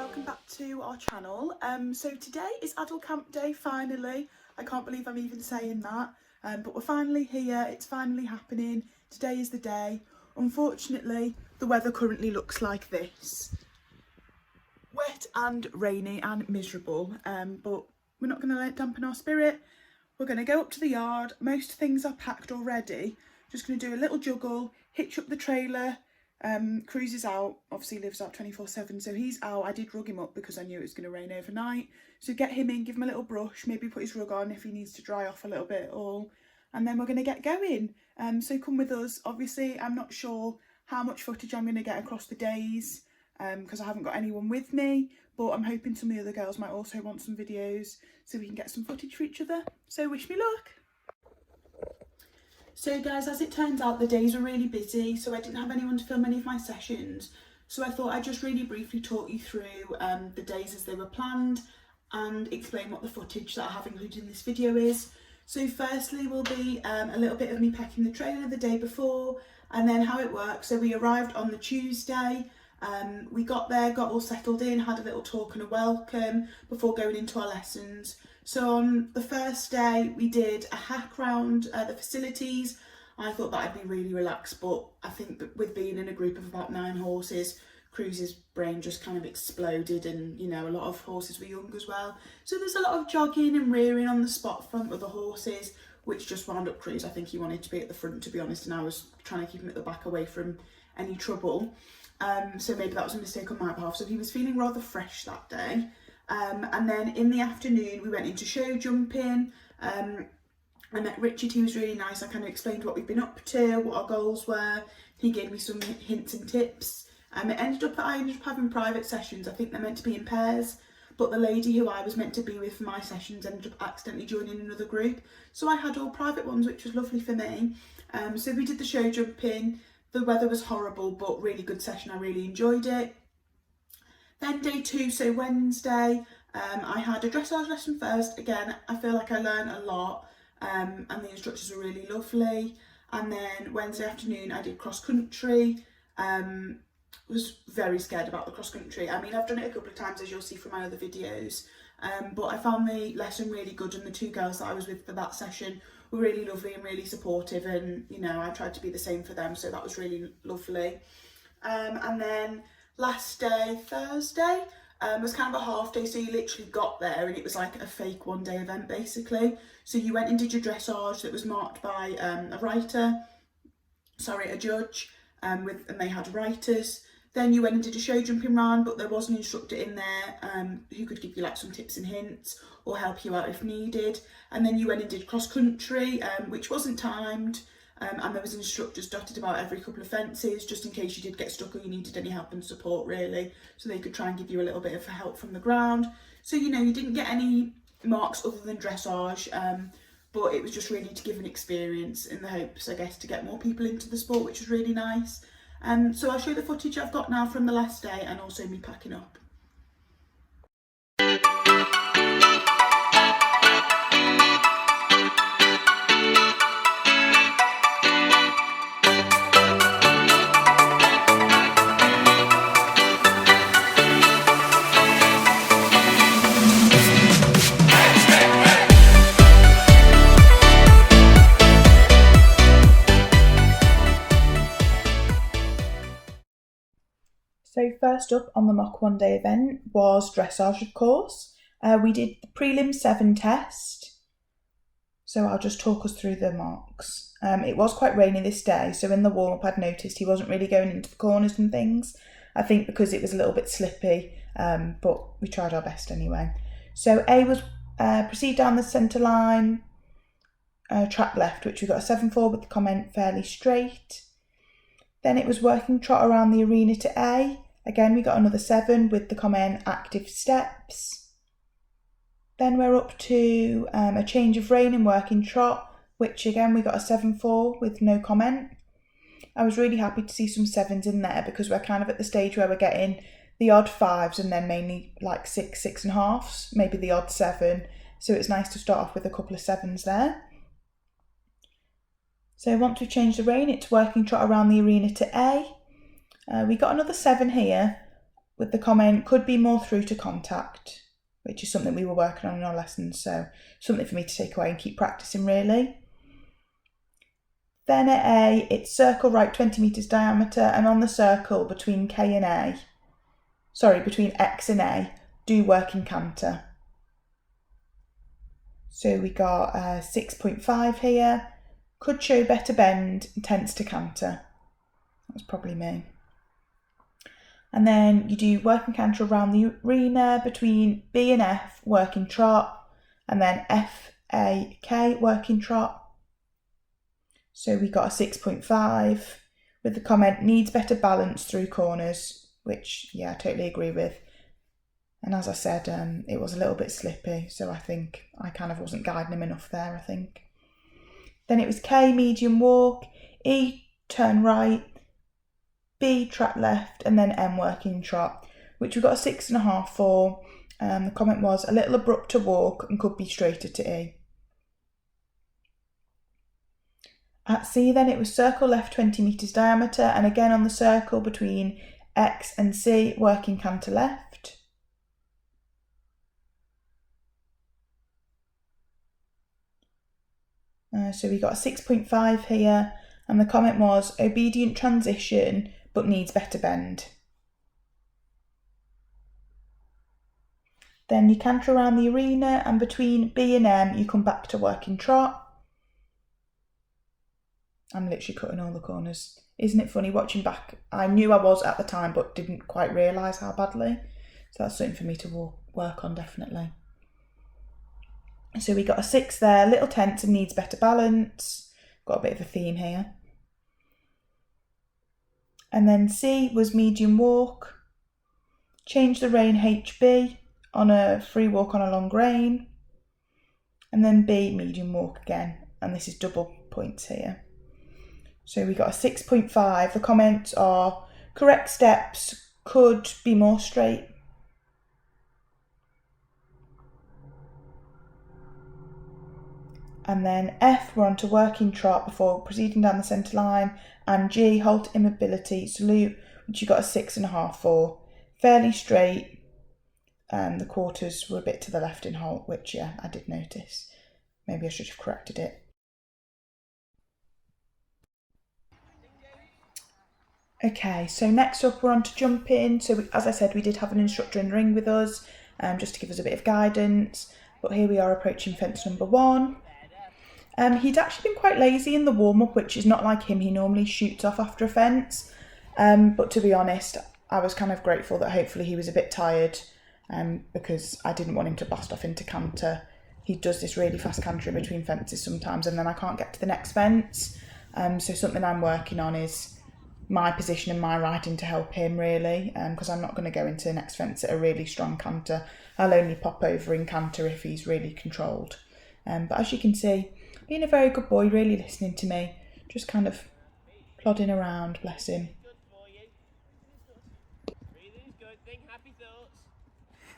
welcome back to our channel. So today is adult camp day, finally. I can't believe I'm even saying that, but we're finally here, it's finally happening. Today is the day. Unfortunately, the weather currently looks like this. Wet and rainy and miserable, but we're not going to let it dampen our spirit. We're going to go up to the yard. Most things are packed already. Just going to do a little juggle, hitch up the trailer. Cruz is out, obviously lives out 24/7, so he's out. I did rug him up because I knew it was going to rain overnight. So get him in, give him a little brush, maybe put his rug on if he needs to dry off a little bit all. And then we're going to get going. So come with us. Obviously, I'm not sure how much footage I'm going to get across the days because I haven't got anyone with me. But I'm hoping some of the other girls might also want some videos so we can get some footage for each other. So wish me luck. So guys, as it turns out, the days were really busy, so I didn't have anyone to film any of my sessions. So I thought I'd just really briefly talk you through the days as they were planned and explain what the footage that I have included in this video is. So firstly will be a little bit of me packing the trailer the day before and then how it works. So we arrived on the Tuesday, we got there, got all settled in, had a little talk and a welcome before going into our lessons. So on the first day we did a hack round the facilities. I thought that I'd be really relaxed, but I think that with being in a group of about 9 horses, Cruz's brain just kind of exploded, and you know, a lot of horses were young as well. So there's a lot of jogging and rearing on the spot front of the horses, which just wound up Cruz. I think he wanted to be at the front, to be honest, and I was trying to keep him at the back away from any trouble. So maybe that was a mistake on my behalf. So he was feeling rather fresh that day. And then in the afternoon we went into show jumping. I met Richard, he was really nice. I kind of explained what we've been up to, what our goals were. He gave me some hints and tips. I ended up having private sessions. I think they're meant to be in pairs, but the lady who I was meant to be with for my sessions ended up accidentally joining another group. So I had all private ones, which was lovely for me. So we did the show jumping. The weather was horrible, but really good session. I really enjoyed it. Then day 2, so Wednesday, I had a dressage lesson first. Again, I feel like I learned a lot and the instructors were really lovely. And then Wednesday afternoon I did cross country. Was very scared about the cross country. I mean, I've done it a couple of times, as you'll see from my other videos, but I found the lesson really good, and the 2 girls that I was with for that session were really lovely and really supportive, and you know, I tried to be the same for them, so that was really lovely. And then last day, Thursday, was kind of a half day, so you literally got there and it was like a fake one-day event basically. So you went and did your dressage that was marked by a judge, and they had writers. Then you went and did a show jumping round, but there was an instructor in there who could give you like some tips and hints or help you out if needed. And then you went and did cross country, which wasn't timed. And there was instructors dotted about every couple of fences, just in case you did get stuck or you needed any help and support really, so they could try and give you a little bit of help from the ground. So you know, you didn't get any marks other than dressage, but it was just really to give an experience in the hopes, I guess, to get more people into the sport, which was really nice. So I'll show you the footage I've got now from the last day and also me packing up. So first up on the mock one day event was dressage, of course. We did the prelim 7 test. So I'll just talk us through the marks. It was quite rainy this day, so in the warm-up I'd noticed he wasn't really going into the corners and things. I think because it was a little bit slippy, but we tried our best anyway. So A was proceed down the centre line, track left, which we got a 7 for with the comment fairly straight. Then it was working trot around the arena to A. Again, we got another 7 with the comment active steps. Then we're up to a change of rein in working trot, which again we got a 7 for with no comment. I was really happy to see some 7s in there because we're kind of at the stage where we're getting the odd 5s and then mainly like 6, 6.5s, maybe the odd 7. So it's nice to start off with a couple of 7s there. So once we've changed the rein, it's working trot around the arena to A. We got another 7 here, with the comment, could be more through to contact, which is something we were working on in our lessons, so something for me to take away and keep practicing really. Then at A, it's circle right 20 metres diameter, and on the circle between between X and A, do working canter. So we got 6.5 here, could show better bend, tends to canter. That's probably me. And then you do working canter around the arena between B and F, working trot, and then F, A, K, working trot. So we got a 6.5 with the comment, needs better balance through corners, which, yeah, I totally agree with. And as I said, it was a little bit slippy, so I think I kind of wasn't guiding him enough there, I think. Then it was K, medium walk, E, turn right, B, track left, and then M, working trot, which we got a 6.5 for. The comment was a little abrupt to walk and could be straighter to E. At C then it was circle left 20 metres diameter, and again on the circle between X and C, working canter left. So we got a 6.5 here, and the comment was obedient transition but needs better bend. Then you canter around the arena, and between B and M you come back to working trot. I'm literally cutting all the corners. Isn't it funny watching back? I knew I was at the time but didn't quite realise how badly. So that's something for me to work on definitely. So we got a 6 there, little tense and needs better balance. Got a bit of a theme here. And then C was medium walk. Change the rein HB on a free walk on a long rein. And then B, medium walk again. And this is double points here. So we got a 6.5. The comments are correct steps, could be more straight. And then F, we're on to working trot before proceeding down the centre line. And G, halt immobility, salute, which you got a 6.5 for. Fairly straight. The quarters were a bit to the left in halt, which, yeah, I did notice. Maybe I should have corrected it. Okay, so next up we're on to jumping. So as I said, we did have an instructor in the ring with us, just to give us a bit of guidance. But here we are approaching fence number 1. He'd actually been quite lazy in the warm-up, which is not like him. He normally shoots off after a fence. But to be honest, I was kind of grateful that hopefully he was a bit tired, because I didn't want him to blast off into canter. He does this really fast canter in between fences sometimes, and then I can't get to the next fence. So something I'm working on is my position and my riding to help him really, because I'm not going to go into the next fence at a really strong canter. I'll only pop over in canter if he's really controlled. But as you can see, being a very good boy, really listening to me, just kind of plodding around, bless him. Breathing's good, think happy thoughts.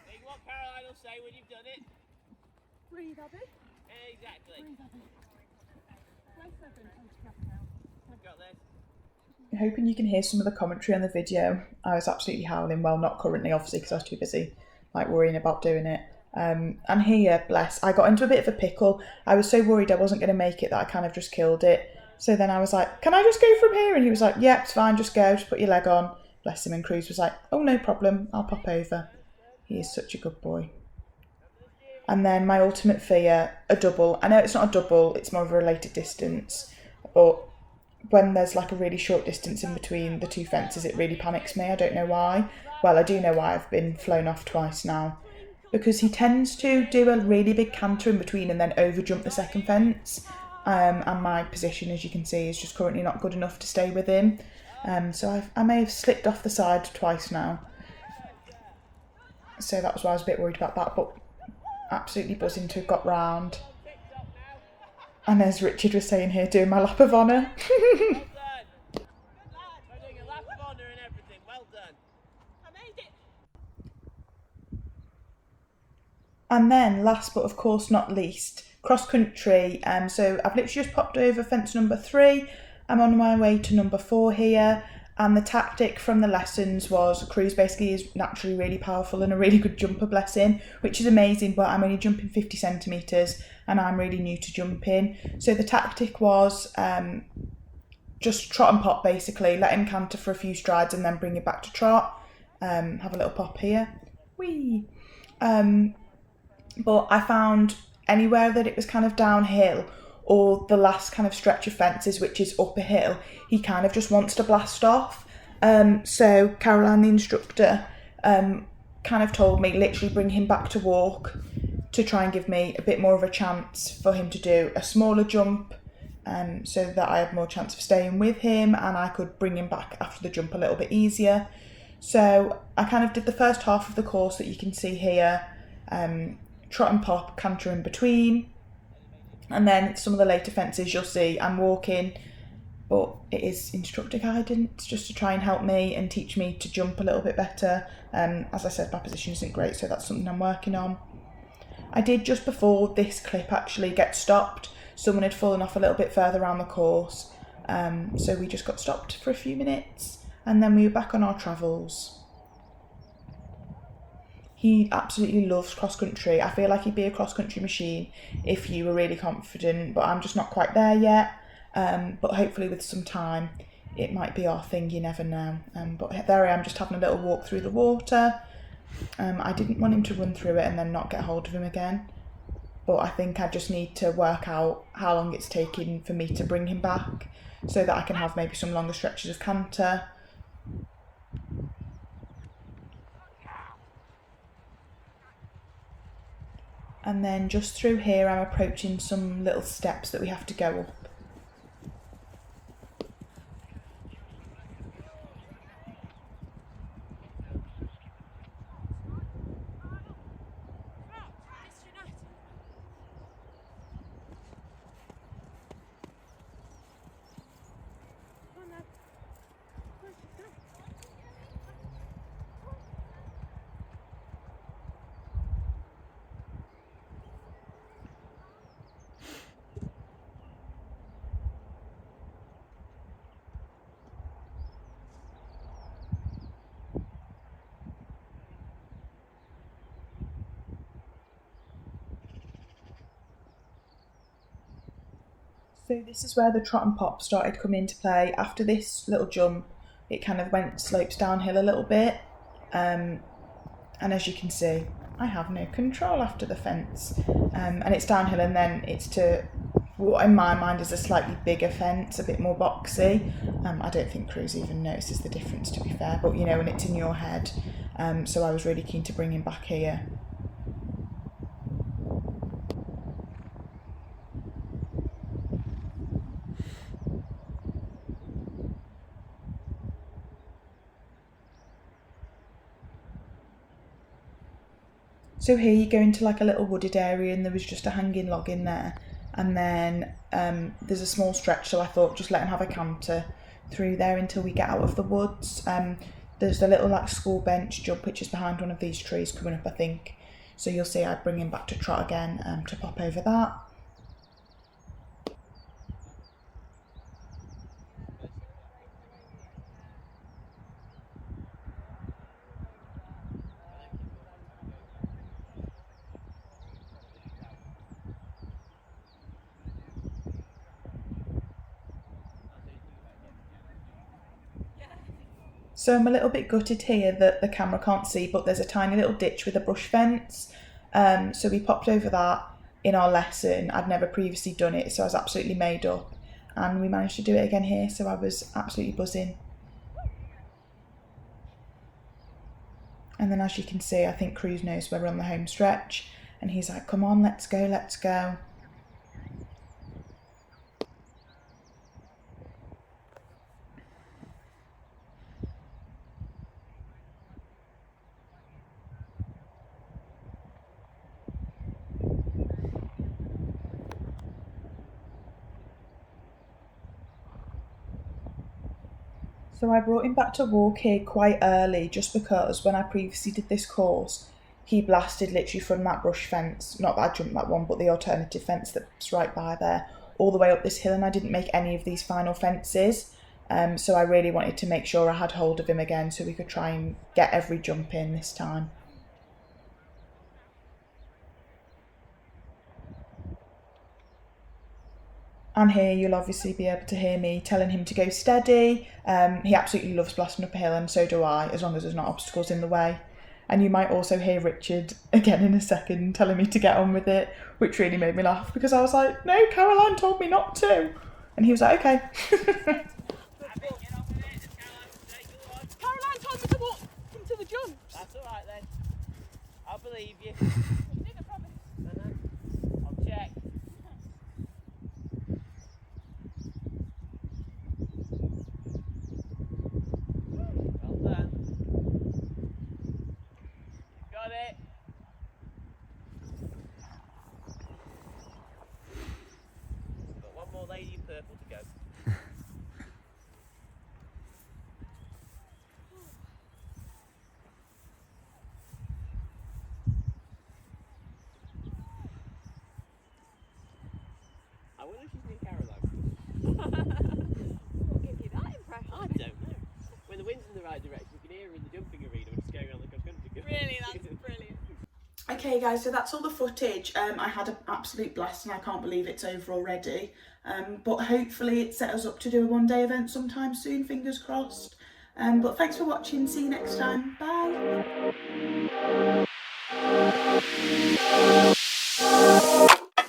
Think what Caroline will say when you've done it. Breathe, Abbie. Exactly. Breathe, Abbie. Got this. Hoping you can hear some of the commentary on the video. I was absolutely howling. Well, not currently, obviously, because I was too busy worrying about doing it. And here, bless, I got into a bit of a pickle. I was so worried I wasn't going to make it that I kind of just killed it. So then I was like, can I just go from here? And he was like, yeah, it's fine, just go, just put your leg on. Bless him. And Cruz was like, oh, no problem, I'll pop over. He is such a good boy. And then my ultimate fear, a double. I know it's not a double, it's more of a related distance, but when there's like a really short distance in between the two fences, it really panics me. I don't know why. Well, I do know why. I've been flown off twice now. Because he tends to do a really big canter in between and then over jump the second fence. And my position, as you can see, is just currently not good enough to stay with him. So I may have slipped off the side twice now. So that was why I was a bit worried about that. But absolutely buzzing to have got round. And as Richard was saying here, doing my lap of honour. Well done. I'm doing a lap of honour and everything. Well done. I made it. And then, last but of course not least, cross country. So I've literally just popped over fence number 3. I'm on my way to number 4 here. And the tactic from the lessons was Cruz basically is naturally really powerful and a really good jumper, bless him, which is amazing, but I'm only jumping 50 centimetres and I'm really new to jumping. So the tactic was just trot and pop basically, let him canter for a few strides and then bring it back to trot. Have a little pop here. Whee! But I found anywhere that it was kind of downhill or the last kind of stretch of fences, which is up a hill, he kind of just wants to blast off. So Caroline, the instructor, kind of told me literally bring him back to walk to try and give me a bit more of a chance for him to do a smaller jump, so that I had more chance of staying with him and I could bring him back after the jump a little bit easier. So I kind of did the first half of the course that you can see here, trot and pop, canter in between, and then some of the later fences you'll see I'm walking, but it is instructor guidance just to try and help me and teach me to jump a little bit better. As I said, my position isn't great, so that's something I'm working on. I did just before this clip actually get stopped. Someone had fallen off a little bit further around the course, so we just got stopped for a few minutes and then we were back on our travels. He absolutely loves cross-country. I feel like he'd be a cross-country machine if you were really confident, but I'm just not quite there yet. But hopefully with some time, it might be our thing, you never know. But there I am, just having a little walk through the water. I didn't want him to run through it and then not get hold of him again. But I think I just need to work out how long it's taking for me to bring him back so that I can have maybe some longer stretches of canter. And then just through here I'm approaching some little steps that we have to go up. So this is where the trot and pop started coming into play. After this little jump, it kind of slopes downhill a little bit. And as you can see, I have no control after the fence. And it's downhill and then it's to what in my mind is a slightly bigger fence, a bit more boxy. I don't think Cruz even notices the difference, to be fair, but you know, when it's in your head. So I was really keen to bring him back here. So here you go into like a little wooded area and there was just a hanging log in there, and then there's a small stretch, so I thought just let him have a canter through there until we get out of the woods. There's a little like school bench jump which is behind one of these trees coming up, I think, so you'll see I bring him back to trot again to pop over that. So I'm a little bit gutted here that the camera can't see, but there's a tiny little ditch with a brush fence. So we popped over that in our lesson. I'd never previously done it, so I was absolutely made up. And we managed to do it again here, so I was absolutely buzzing. And then as you can see, I think Cruz knows we're on the home stretch. And he's like, come on, let's go, let's go. So I brought him back to walk here quite early just because when I previously did this course, he blasted literally from that brush fence, not that I jumped that one, but the alternative fence that's right by there, all the way up this hill, and I didn't make any of these final fences. So I really wanted to make sure I had hold of him again so we could try and get every jump in this time. And here you'll obviously be able to hear me telling him to go steady. He absolutely loves blasting up a hill, and so do I, as long as there's not obstacles in the way. And you might also hear Richard again in a second telling me to get on with it, which really made me laugh because I was like, no, Caroline told me not to. And he was like, okay. Abbie, get on with it. Caroline will say, go on. Caroline told me to walk into the jumps. That's all right then. I'll believe you. She did, I promise. I'll check. Well done. You've got it. Got one more lady in purple to go. I wonder if she's near Caroline. What gave you that impression? I don't know. When the wind's in the right direction, you can hear her in the jumping arena when she's going around the cross-country. Really, that's brilliant. Okay guys, so that's all the footage. I had an absolute blast and I can't believe it's over already. But hopefully it set us up to do a one-day event sometime soon, fingers crossed. But thanks for watching, see you next time, bye!